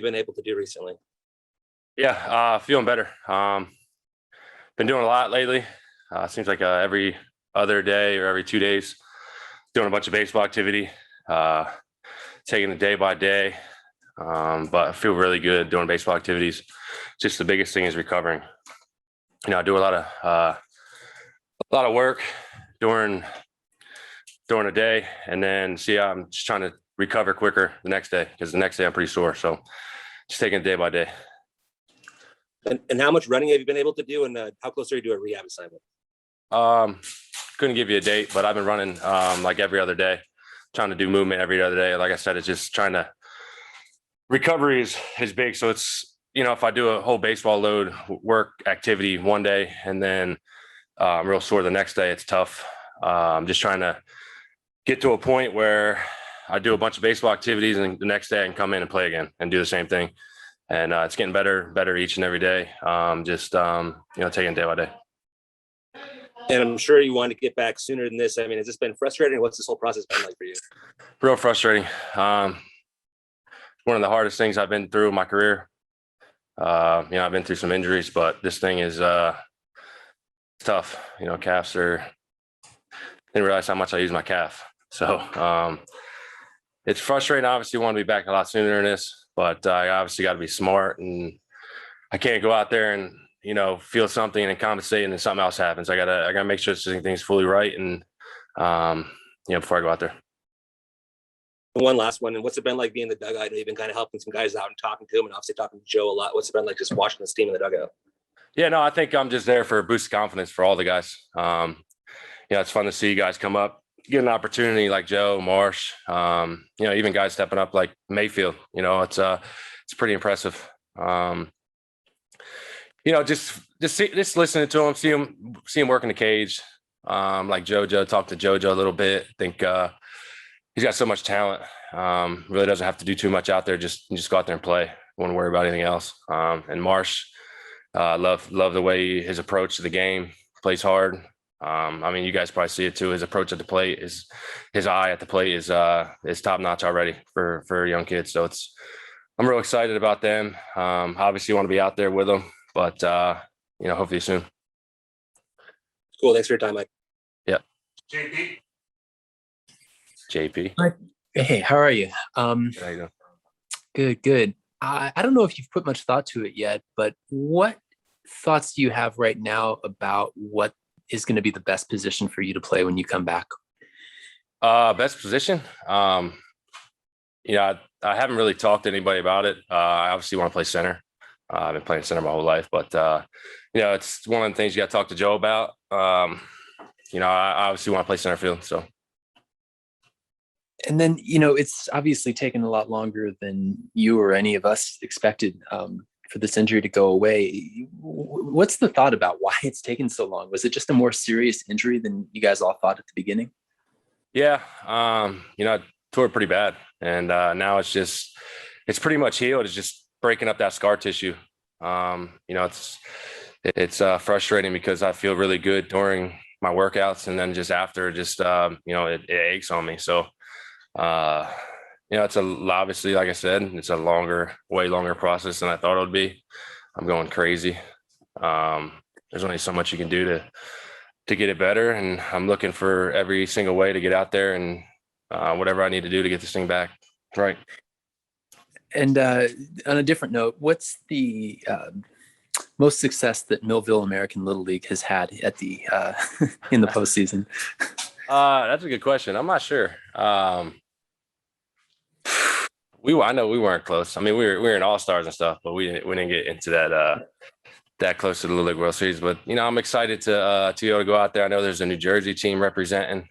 you been able to do recently? Yeah, feeling better. Been doing a lot lately. Seems like every other day or every 2 days, doing a bunch of baseball activity, taking it day by day. But I feel really good doing baseball activities. Just the biggest thing is recovering. I do a lot of work during a day, and then I'm just trying to recover quicker the next day, because the next day I'm pretty sore. So just taking it day by day. And how much running have you been able to do, and how close are you to a rehab assignment? Couldn't give you a date, but I've been running like every other day, trying to do movement every other day. Like I said, it's just trying to recovery is big. So it's, if I do a whole baseball load work activity one day and then I'm real sore the next day, it's tough. I'm just trying to get to a point where I do a bunch of baseball activities and the next day I can come in and play again and do the same thing. And it's getting better each and every day. Taking day by day. And I'm sure you want to get back sooner than this. I mean, has this been frustrating? What's this whole process been like for you? Real frustrating. One of the hardest things I've been through in my career. I've been through some injuries, but this thing is tough. Calves didn't realize how much I use my calf. So it's frustrating. Obviously, want to be back a lot sooner than this, but I obviously got to be smart, and I can't go out there and feel something and compensate and then something else happens. I gotta make sure this thing's fully right, and before I go out there. One last one. And what's it been like being in the dugout? I know you've been kind of helping some guys out and talking to them, and obviously talking to Joe a lot. What's it been like just watching this team in the dugout? Yeah, no, I think I'm just there for a boost of confidence for all the guys. It's fun to see guys come up, get an opportunity like Joe, Marsh, even guys stepping up like Mayfield. It's pretty impressive. Just listening to him, see him work in the cage. Like JoJo, talk to JoJo a little bit. I think he's got so much talent. Really doesn't have to do too much out there. Just go out there and play. Won't worry about anything else. And Marsh, love the way his approach to the game, plays hard. You guys probably see it too. His approach at the plate, his eye at the plate is top notch already for young kids. So I'm real excited about them. Obviously want to be out there with them, but hopefully soon. Cool. Thanks for your time, Mike. Yeah. JP. Hey, how are you? How you doing? Good. I don't know if you've put much thought to it yet, but what thoughts do you have right now about what is going to be the best position for you to play when you come back? Best position? I haven't really talked to anybody about it. I obviously want to play center. I've been playing center my whole life, but it's one of the things you got to talk to Joe about. I obviously want to play center field. So. And then, it's obviously taken a lot longer than you or any of us expected for this injury to go away. What's the thought about why it's taken so long? Was it just a more serious injury than you guys all thought at the beginning? Yeah. I tore it pretty bad. And now it's pretty much healed. It's just breaking up that scar tissue. It's frustrating because I feel really good during my workouts, and then just after, it aches on me. So, it's obviously, like I said, it's a way longer process than I thought it would be. I'm going crazy. There's only so much you can do to get it better. And I'm looking for every single way to get out there and whatever I need to do to get this thing back. Right. And on a different note, what's the most success that Millville American Little League has had at the in the postseason? That's a good question. I'm not sure. I know we weren't close. We were in All-Stars and stuff, but we didn't get into that close to the Little League World Series. But I'm excited to be able to go out there. I know there's a New Jersey team representing.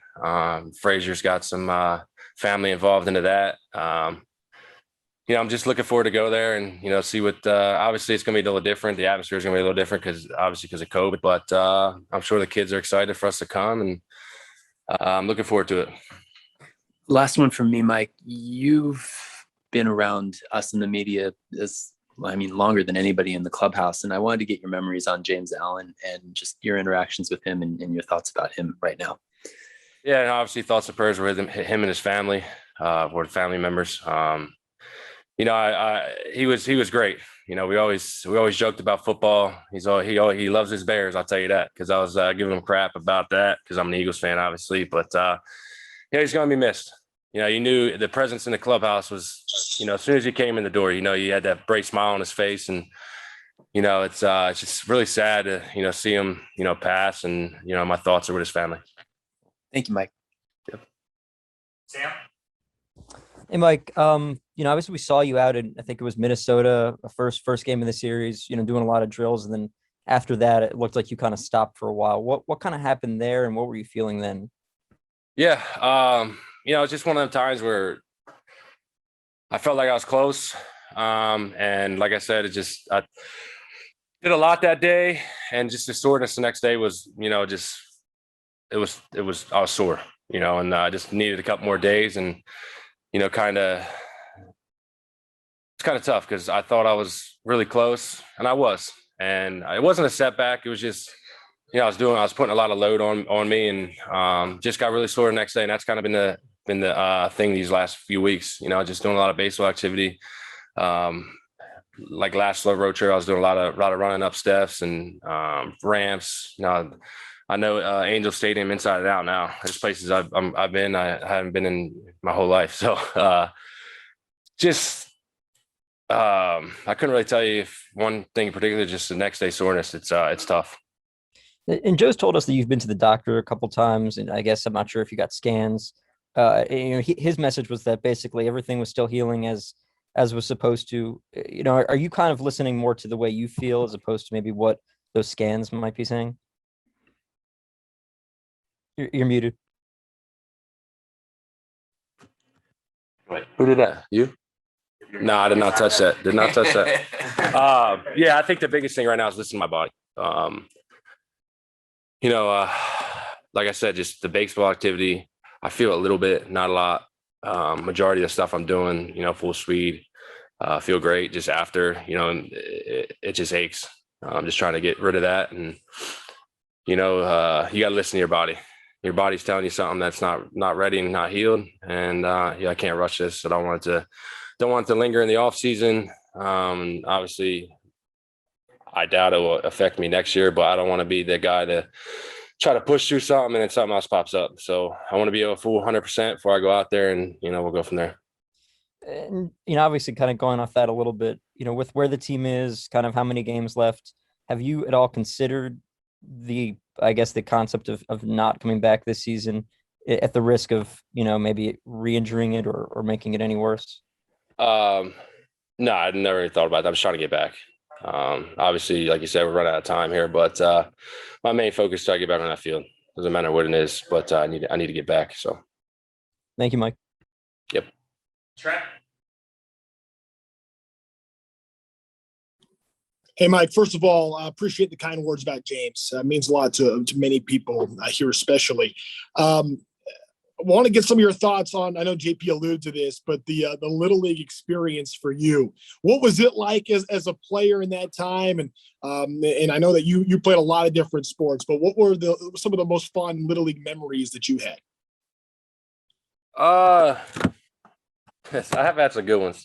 Frazier's got some family involved into that. I'm just looking forward to go there and see what. Obviously, it's going to be a little different. The atmosphere is going to be a little different because of COVID. But I'm sure the kids are excited for us to come, and I'm looking forward to it. Last one from me, Mike. You've been around us in the media longer than anybody in the clubhouse, and I wanted to get your memories on James Allen and just your interactions with him and your thoughts about him right now. Yeah, and obviously thoughts and prayers with him and his family, or family members. he was great. We always joked about football. He loves his Bears. I'll tell you that, because I was giving him crap about that because I'm an Eagles fan, obviously. But he's going to be missed. You knew the presence in the clubhouse was, as soon as he came in the door, you had that bright smile on his face, and it's just really sad to see him pass, and my thoughts are with his family. Thank you, Mike. Yep. Sam? Hey, Mike, obviously we saw you out in, I think it was Minnesota, first game of the series, doing a lot of drills. And then after that, it looked like you kind of stopped for a while. What kind of happened there, and what were you feeling then? Yeah. It's just one of them times where I felt like I was close. And like I said, I did a lot that day, and just the soreness the next day was, I was sore, and I just needed a couple more days, and it's kind of tough because I thought I was really close, and I was, and it wasn't a setback. It was just, I was putting a lot of load on me, and just got really sore the next day. And that's kind of been the thing these last few weeks, just doing a lot of baseball activity. Like last slow road trip, I was doing a lot of running up steps and ramps. I know Angel Stadium inside and out now. There's places I've been I haven't been in my whole life. So I couldn't really tell you if one thing in particular, just the next day soreness. It's tough. And Joe's told us that you've been to the doctor a couple times, and I guess I'm not sure if you got scans. His message was that basically everything was still healing as was supposed to. Are you kind of listening more to the way you feel as opposed to maybe what those scans might be saying? You're muted. Wait, who did that? You? No, I did not touch that. Did not touch that. Yeah, I think the biggest thing right now is listening to my body. Like I said, just the baseball activity, I feel a little bit, not a lot. Majority of the stuff I'm doing, full speed, feel great. Just after, it just aches. I'm just trying to get rid of that. And, you got to listen to your body. Your body's telling you something that's not ready and not healed. And I can't rush this. I don't want it to linger in the off season. Obviously, I doubt it will affect me next year, but I don't want to be the guy to try to push through something and then something else pops up. So I want to be a full 100% before I go out there, and we'll go from there. And obviously, kind of going off that a little bit, with where the team is, kind of how many games left, have you at all considered the concept of not coming back this season at the risk of, maybe re-injuring it or making it any worse? No, I never really thought about that. I'm just trying to get back. Obviously, like you said, we're running out of time here, but my main focus is to get back on that field. Doesn't matter what it is, but I need to get back. So thank you, Mike. Yep. Trout? Hey, Mike, first of all, I appreciate the kind words about James. It means a lot to many people here, especially. I want to get some of your thoughts on, I know JP alluded to this, but the Little League experience for you. What was it like as a player in that time? And I know that you played a lot of different sports, but what were some of the most fun Little League memories that you had? Yes, I have had some good ones.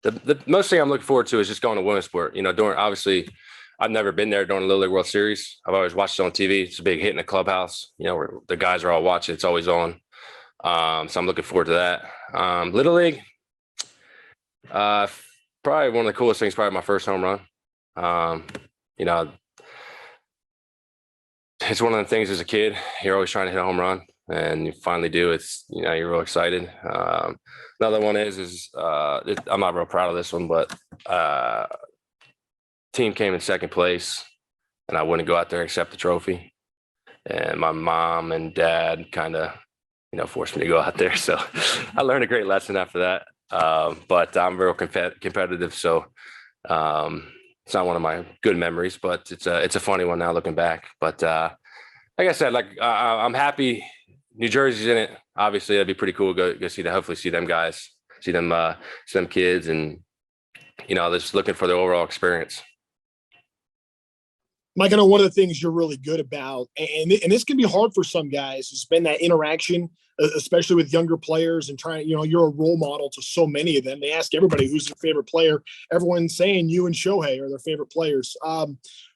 The most thing I'm looking forward to is just going to Williamsport. Obviously, I've never been there during the Little League World Series. I've always watched it on TV. It's a big hit in the clubhouse, where the guys are all watching. It's always on. So I'm looking forward to that. Little League, probably one of the coolest things, probably my first home run. It's one of the things as a kid, you're always trying to hit a home run, and you finally do. It's, you're real excited. Another one is I'm not real proud of this one, but team came in second place, and I wouldn't go out there and accept the trophy. And my mom and dad kind of, forced me to go out there. So I learned a great lesson after that. But I'm real competitive. So it's not one of my good memories, but it's a funny one now looking back. But like I said, I'm happy New Jersey's in it. Obviously, that'd be pretty cool. Go see that. Hopefully, see them guys, see them kids, and just looking for the overall experience. Mike, I know one of the things you're really good about, and this can be hard for some guys, has been that interaction, especially with younger players and trying, you're a role model to so many of them. They ask everybody who's their favorite player. Everyone's saying you and Shohei are their favorite players.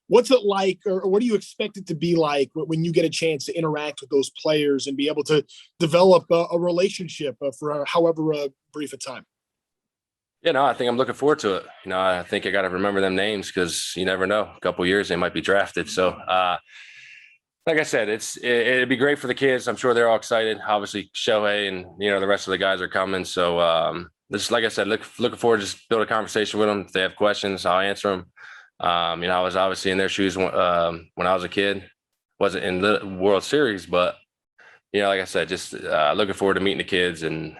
What's it like, or what do you expect it to be like when you get a chance to interact with those players and be able to develop a relationship for however brief a time? Yeah, no, I think I'm looking forward to it. I think I got to remember them names because you never know. A couple of years they might be drafted. So, like I said, it'd be great for the kids. I'm sure they're all excited. Obviously, Shohei and the rest of the guys are coming. So, this, like I said, looking forward to just build a conversation with them. If they have questions, I'll answer them. I was obviously in their shoes when I was a kid. Wasn't in the World Series, but like I said, just looking forward to meeting the kids, and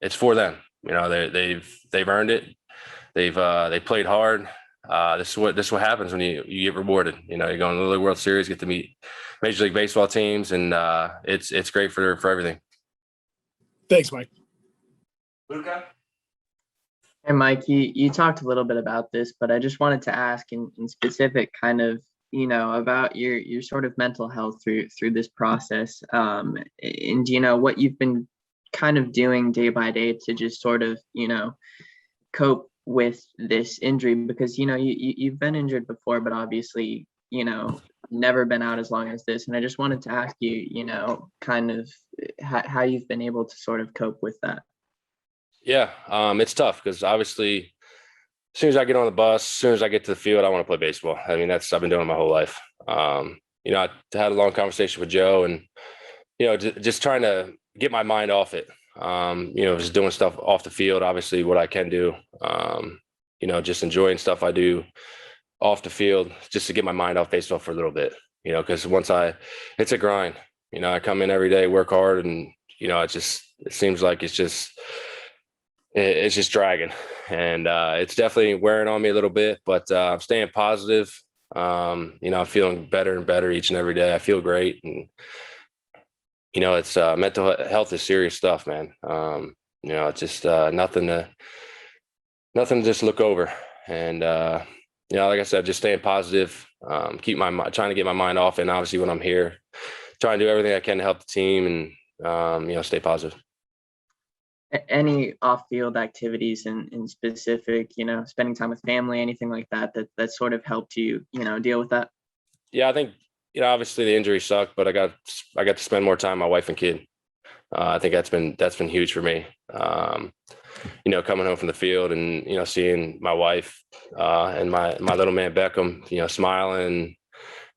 it's for them. They've earned it. They played hard. This is what happens when you get rewarded. You're going to the World Series, get to meet Major League Baseball teams, and it's great for everything. Thanks, Mike. Luca? Hey, Mike, you talked a little bit about this, but I just wanted to ask in specific kind of, about your sort of mental health through this process. And, what you've been kind of doing day by day to just sort of, cope with this injury, because, you've been injured before, but obviously, never been out as long as this. And I just wanted to ask you, kind of how you've been able to sort of cope with that. Yeah, it's tough because obviously as soon as I get on the bus, as soon as I get to the field, I want to play baseball. I mean, I've been doing it my whole life. I had a long conversation with Joe, and, just trying to get my mind off it. Just doing stuff off the field, obviously what I can do, just enjoying stuff I do off the field just to get my mind off baseball for a little bit, because it's a grind. I come in every day, work hard, and, it seems like it's just dragging, and it's definitely wearing on me a little bit, but I'm staying positive. I'm feeling better and better each and every day. I feel great. And, it's mental health is serious stuff, man. It's just nothing to just look over. And, like I said, just staying positive, trying to get my mind off. And obviously when I'm here, trying to do everything I can to help the team and, stay positive. Any off-field activities in specific, spending time with family, anything like that sort of helped you, deal with that? Yeah, I think, obviously the injury sucked, but I got to spend more time with my wife and kid. I think that's been huge for me. Coming home from the field and, seeing my wife and my little man Beckham, smiling.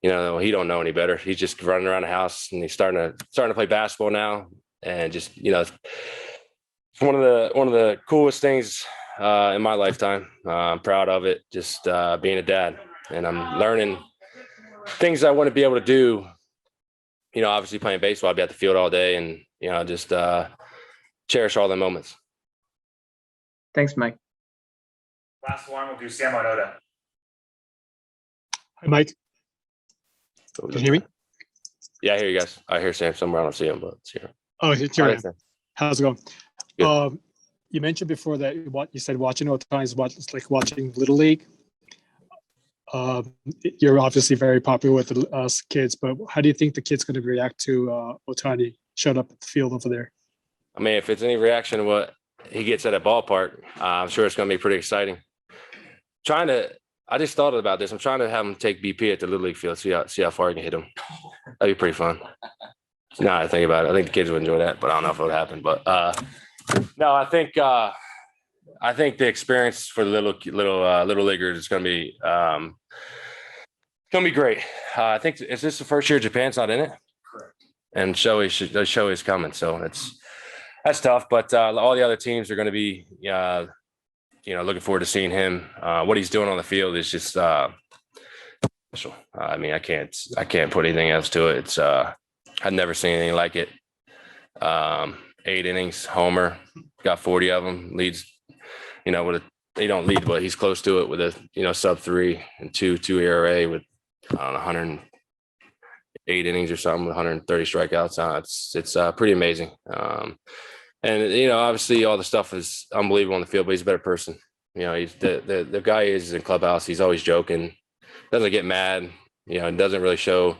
He don't know any better. He's just running around the house, and he's starting to play basketball now, and just it's one of the coolest things in my lifetime. I'm proud of it, just being a dad, and I'm learning things I wouldn't be able to do. Obviously playing baseball, I'd be at the field all day, and just cherish all the moments. Thanks, Mike. Last one, we'll do Sam Onoda. Hi, Mike. Can you hear me? Yeah, I hear you guys. I hear Sam somewhere. I don't see him, but it's here. Oh, it's here. How's it going? Good. You mentioned before that you said watching Ohtani is like watching Little League. You're obviously very popular with us kids, but how do you think the kid's going to react to Ohtani showing up at the field over there? I mean, if it's any reaction to what he gets at a ballpark, I'm sure it's going to be pretty exciting. I just thought about this. I'm trying to have him take BP at the Little League field, see how far he can hit him. That'd be pretty fun. Now I think about it, I think the kids would enjoy that, but I don't know if it would happen. But no, I think the experience for the little leaguers is going to be great. I think is this the first year Japan's not in it? Correct. And Shohei is coming, so that's tough. But all the other teams are going to be looking forward to seeing him. What he's doing on the field is just special. I mean, I can't put anything else to it. It's I've never seen anything like it. 8 innings, homer, got 40 of them, leads, he don't lead, but he's close to it with a, sub 3 and 2 ERA with, I don't know, 108 innings or something, 130 strikeouts. It's pretty amazing. And, obviously all the stuff is unbelievable on the field, but he's a better person. He's the guy is in clubhouse. He's always joking, doesn't get mad. It doesn't really show.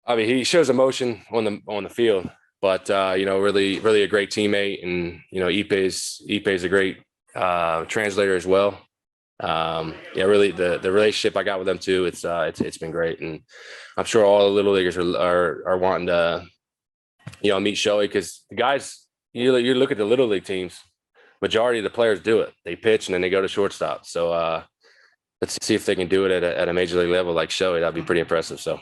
I mean, he shows emotion on the field, but really, really a great teammate, and Ipe's a great translator as well. Really the relationship I got with them too, it's been great, and I'm sure all the little leaguers are wanting to meet Shohei, because the guys, you look at the little league teams, majority of the players do it. They pitch and then they go to shortstop. So let's see if they can do it at a major league level like Shohei. That'd be pretty impressive. So.